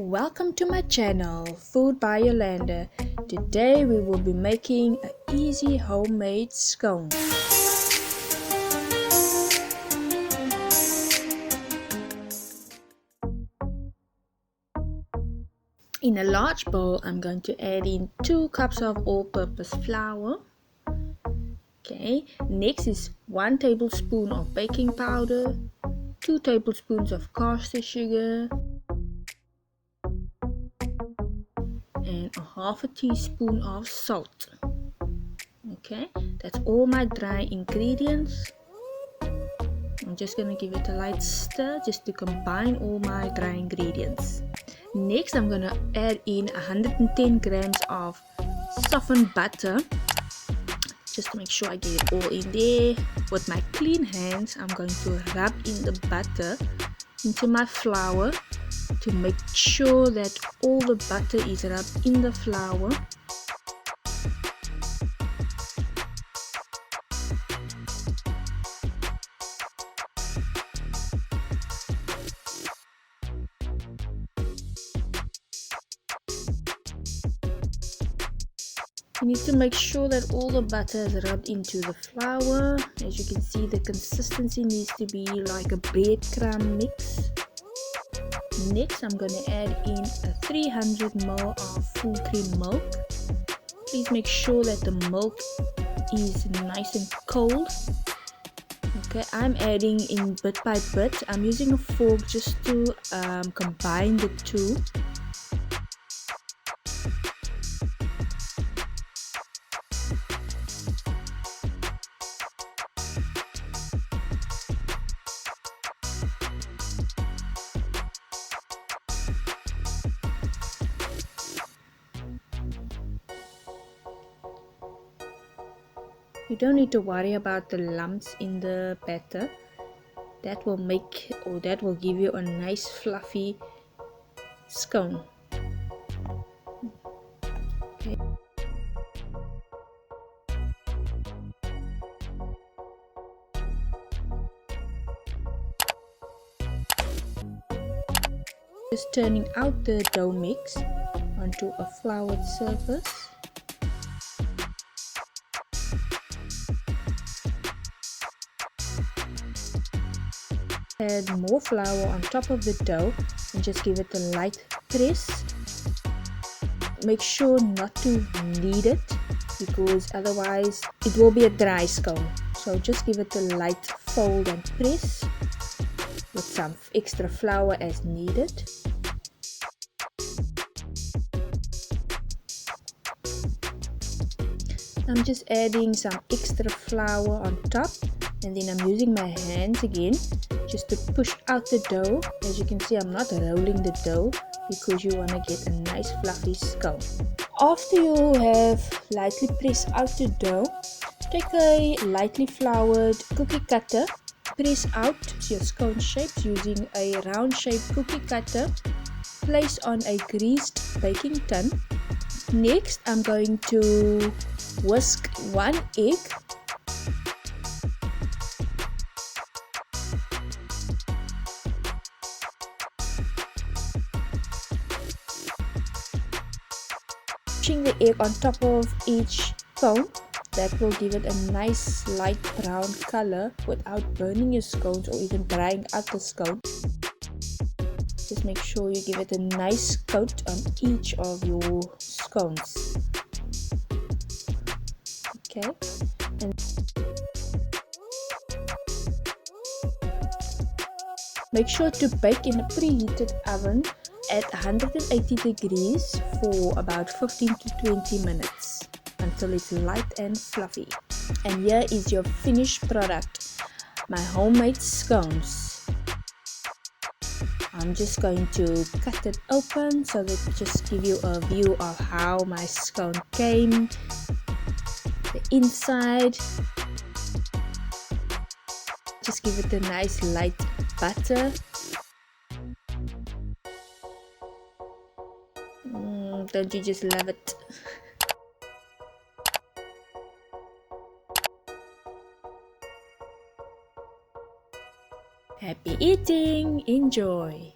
Welcome to my channel, Food by Yolanda. Today we will be making an easy homemade scone. In a large bowl, I'm going to add in 2 cups of all-purpose flour. Okay, next is 1 tablespoon of baking powder, 2 tablespoons of caster sugar, and a half a teaspoon of salt. Okay, that's all my dry ingredients. I'm just going to give it a light stir just to combine all my dry ingredients. Next, I'm going to add in 110 grams of softened butter just to make sure I get it all in there. With my clean hands, I'm going to rub in the butter into my flour to make sure that all the butter is rubbed in the flour. You need to make sure that all the butter is rubbed into the flour. As you can see, the consistency needs to be like a breadcrumb mix. Next, I'm going to add in a 300 ml of full cream milk. Please make sure that the milk is nice and cold. Okay, I'm adding in bit by bit. I'm using a fork just to combine the two. You don't need to worry about the lumps in the batter. That will give you a nice fluffy scone. Okay. Just turning out the dough mix onto a floured surface. Add more flour on top of the dough and just give it a light press. Make sure not to knead it because otherwise it will be a dry scone. So just give it a light fold and press with some extra flour as needed. I'm just adding some extra flour on top, and then I'm using my hands again just to push out the dough. As you can see, I'm not rolling the dough because you want to get a nice fluffy scone. After you have lightly pressed out the dough, take a lightly floured cookie cutter, press out your scone shapes using a round shaped cookie cutter, place on a greased baking tin. Next, I'm going to whisk 1 egg. Pushing the egg on top of each cone. That will give it a nice light brown color without burning your scones or even drying out the scone. Just make sure you give it a nice coat on each of your scones. Okay, and make sure to bake in a preheated oven at 180 degrees for about 15 to 20 minutes until it's light and fluffy. And here is your finished product, my homemade scones. I'm just going to cut it open so that just give you a view of how my scone came. The inside, just give it a nice light butter. Don't you just love it? Happy eating! Enjoy!